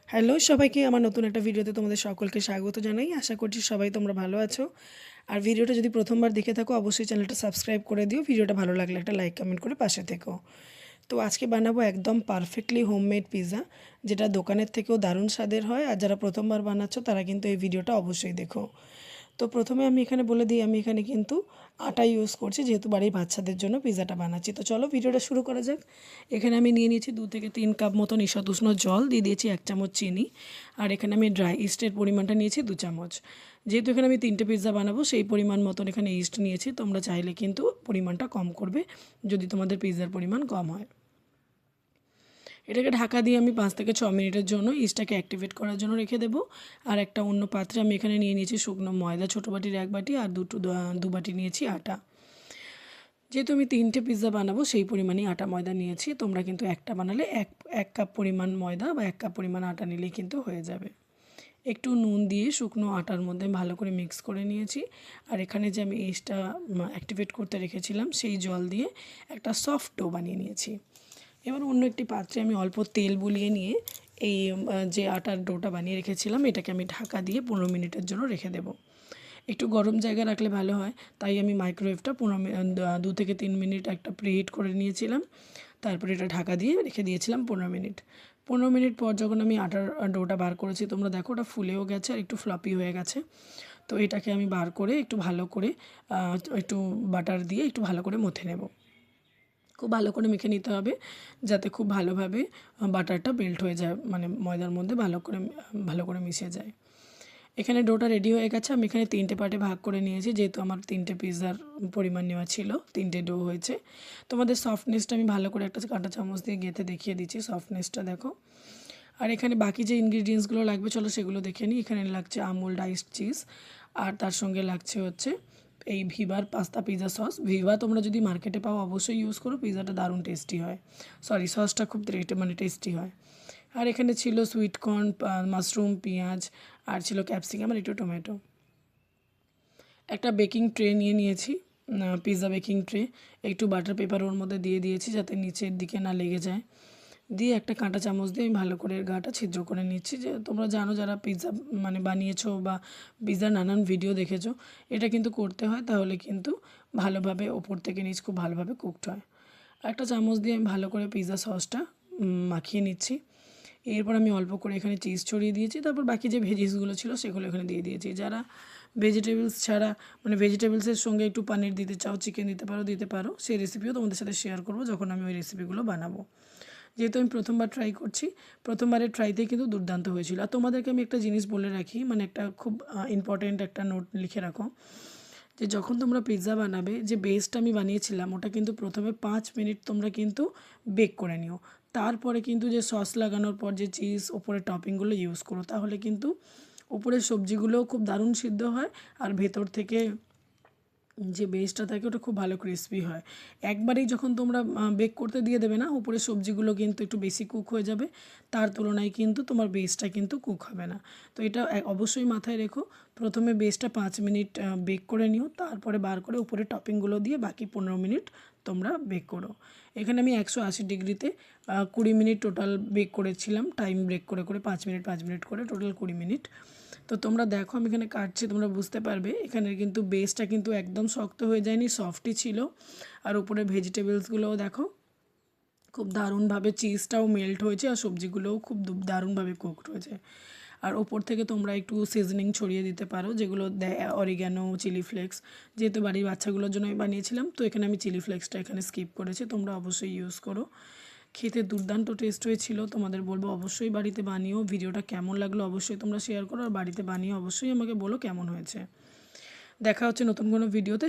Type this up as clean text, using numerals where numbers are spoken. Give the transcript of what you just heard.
Hello সবাইকে, আমার নতুন একটা ভিডিওতে তোমাদের সকলকে স্বাগত জানাই। আশা করছি সবাই তোমরা ভালো আছো। আর ভিডিওটা যদি প্রথমবার দেখে থাকো অবশ্যই চ্যানেলটা সাবস্ক্রাইব করে দিও। ভিডিওটা ভালো লাগলে একটা লাইক কমেন্ট করে পাশে থেকো। তো আজকে বানাবো একদম পারফেক্টলি হোমমেড পিৎজা, যেটা দোকানের থেকেও দারুণ স্বাদের হয়। আর যারা প্রথমবার বানাচ্ছো তারা কিন্তু এই ভিডিওটা অবশ্যই দেখো। তো প্রথমে আমি এখানে বলে দিই, আমি এখানে কিন্তু আটা ইউজ করছি, যেহেতু বাড়ির বাচ্চাদের জন্য পিৎজাটা বানাচ্ছি। তো চলো ভিডিওটা শুরু করা যাক। এখানে আমি নিয়ে নিয়েছি 2 থেকে 3 কাপ মতন ঈষৎ উষ্ণ জল, দিয়ে দিয়েছি 1 চামচ চিনি। আর এখানে আমি ড্রাই ইস্টের পরিমাণটা নিয়েছি 2 চামচ। যেহেতু এখানে আমি 3টে পিৎজা বানাবো, সেই পরিমাণ মতন এখানে ইস্ট নিয়েছি। তোমরা চাইলে কিন্তু পরিমাণটা কম করবে যদি তোমাদের পিৎজার পরিমাণ কম হয়। এটাকে ঢাকা দিয়ে আমি 5 থেকে 6 মিনিটের জন্য ইস্টটাকে অ্যাক্টিভেট করার জন্য রেখে দেবো। আর একটা অন্য পাত্রে আমি এখানে নিয়ে নিয়েছি শুকনো ময়দা, ছোটো বাটির 1 বাটি, আর 2 বাটি নিয়েছি আটা। যেহেতু আমি 3টে পিৎজা বানাবো সেই পরিমাণেই আটা ময়দা নিয়েছি। তোমরা কিন্তু একটা বানালে এক কাপ পরিমাণ ময়দা বা 1 কাপ পরিমাণ আটা নিলেই কিন্তু হয়ে যাবে। একটু নুন দিয়ে শুকনো আটার মধ্যে ভালো করে মিক্স করে নিয়েছি। আর এখানে যে আমি ইস্টটা অ্যাক্টিভেট করতে রেখেছিলাম সেই জল দিয়ে একটা সফট ডো বানিয়ে নিয়েছি। এবার অন্য একটি পাত্রে আমি অল্প তেল বুলিয়ে নিয়ে এই যে আটার ডোটা বানিয়ে রেখেছিলাম এটাকে আমি ঢাকা দিয়ে 15 মিনিটের জন্য রেখে দেবো। একটু গরম জায়গায় রাখলে ভালো হয়, তাই আমি মাইক্রোওয়েভটা 2 থেকে 3 মিনিট একটা প্রিহিট করে নিয়েছিলাম। তারপরে এটা ঢাকা দিয়ে রেখে দিয়েছিলাম 15 মিনিট। 15 মিনিট পর যখন আমি আটার ডোটা বার করেছি, তোমরা দেখো ওটা ফুলেও গেছে আর একটু ফ্লপি হয়ে গেছে। তো এটাকে আমি বার করে একটু ভালো করে একটু বাটার দিয়ে একটু ভালো করে মথে নেব। খুব ভালো করে মেখে নিতে হবে, যাতে খুব ভালোভাবে বাটারটা মেল্ট হয়ে যায়, মানে ময়দার মধ্যে ভালো করে মিশে যায়। এখানে ডোটা রেডি হয়ে গেছে। আমি এখানে 3টে পার্টে ভাগ করে নিয়েছি, যেহেতু আমার 3টে পিৎজার পরিমাণ নেওয়া ছিল। 3টে ডো হয়েছে। তোমাদের সফটনেসটা আমি ভালো করে একটা কাঁটা চামচ দিয়ে গেঁথে দেখিয়ে দিচ্ছি, সফটনেসটা দেখো। আর এখানে বাকি যে ইনগ্রিডিয়েন্টসগুলো লাগবে চলো সেগুলো দেখে নিই। এখানে লাগছে আমুল ডাইসড চিজ, আর তার সঙ্গে লাগছে হচ্ছে এই ভিভার পাস্তা পিৎজা সস। ভিভা তোমরা যদি মার্কেটে পাও অবশ্যই ইউজ করো, পিৎজাটা দারুণ টেস্টি হয়। সসটা খুব টেস্টি হয়। আর এখানে ছিল সুইট কর্ন, মাশরুম, পেঁয়াজ, আর ছিল ক্যাপসিকাম আর একটু টমেটো। একটা বেকিং ট্রে নিয়ে নিয়েছি, পিৎজা বেকিং ট্রে। একটু বাটার পেপার ওর মধ্যে দিয়ে দিয়েছি যাতে নিচের দিকে না লেগে যায়। দিয়ে একটা কাঁটা চামচ দিয়ে আমি ভালো করে এর গাটা ছিদ্র করে নিচ্ছি। যে তোমরা জানো যারা পিৎজা বানিয়েছো বা পিৎজার নানান ভিডিও দেখেছো, এটা কিন্তু করতে হয়, তাহলে কিন্তু ভালোভাবে ওপর থেকে নিচ খুব ভালোভাবে কুকড হয়। একটা চামচ দিয়ে আমি ভালো করে পিৎজা সসটা মাখিয়ে নিচ্ছি। এরপর আমি অল্প করে এখানে চিজ ছড়িয়ে দিয়েছি। তারপর বাকি যে ভেজিসগুলো ছিল সেগুলো এখানে দিয়ে দিয়েছি। যারা ভেজিটেবলস ছাড়া ভেজিটেবলসের সঙ্গে একটু পানির দিতে চাও, চিকেন দিতে পারো। সেই রেসিপিও তোমাদের সাথে শেয়ার করবো যখন আমি ওই রেসিপিগুলো বানাবো। যেহেতু আমি প্রথমবার ট্রাই করছি, প্রথমবারের ট্রাইতেই কিন্তু দুর্দান্ত হয়েছিল। আর তোমাদেরকে আমি একটা জিনিস বলে রাখি, একটা খুব ইম্পর্ট্যান্ট একটা নোট লিখে রাখো, যে যখন তোমরা পিৎজা বানাবে, যে বেসটা আমি বানিয়েছিলাম ওটা কিন্তু প্রথমে 5 মিনিট তোমরা কিন্তু বেক করে নিও। তারপরে কিন্তু যে সস লাগানোর পর যে চিজ ওপরে টপিংগুলো ইউজ করো, তাহলে কিন্তু উপরের সবজিগুলোও খুব দারুণ সিদ্ধ হয়। আর ভেতর থেকে যে বেসটা থাকে ওটা খুব ভালো ক্রিসপি হয়। একবারেই যখন তোমরা বেক করতে দিয়ে দেবে না, উপরে সবজিগুলো কিন্তু একটু বেশি কুক হয়ে যাবে, তার তুলনায় কিন্তু তোমার বেসটা কিন্তু কুক হবে না। তো এটা অবশ্যই মাথায় রেখো, প্রথমে বেসটা 5 মিনিট বেক করে নিও, তারপরে বার করে উপরে টপিংগুলো দিয়ে বাকি 15 মিনিট তোমরা বেক করো। এখানে আমি 180 ডিগ্রিতে 20 মিনিট টোটাল বেক করেছিলাম, টাইম ব্রেক করে করে 5 মিনিট 5 মিনিট করে টোটাল 20 মিনিট। তো তোমরা দেখো আমি এখানে কাটছি, তোমরা বুঝতে পারবে এখানের কিন্তু বেসটা কিন্তু একদম শক্ত হয়ে যায়নি, সফটই ছিল। আর উপরে ভেজিটেবলসগুলোও দেখো খুব দারুণভাবে, চিজটাও মেল্ট হয়েছে আর সবজিগুলোও খুব দারুণভাবে কুকড হয়েছে। আর ওপর থেকে তোমরা একটু সিজনিং ছড়িয়ে দিতে পারো, যেগুলো দেয় অরিগ্যানো, চিলি ফ্লেক্স। যেহেতু বাড়ির বাচ্চাগুলোর জন্য আমি বানিয়েছিলাম, তো এখানে আমি চিলি ফ্লেক্সটা এখানে স্কিপ করেছি, তোমরা অবশ্যই ইউজ করো। খেতে দুর্দান্ত টেস্ট হয়েছিল। তোমাদের বলবো অবশ্যই বাড়িতে বানিও। ভিডিওটা কেমন লাগলো অবশ্যই তোমরা শেয়ার করো, আর বাড়িতে বানিয়ে অবশ্যই আমাকে বলো কেমন হয়েছে। দেখা হচ্ছে নতুন কোনো ভিডিওতে।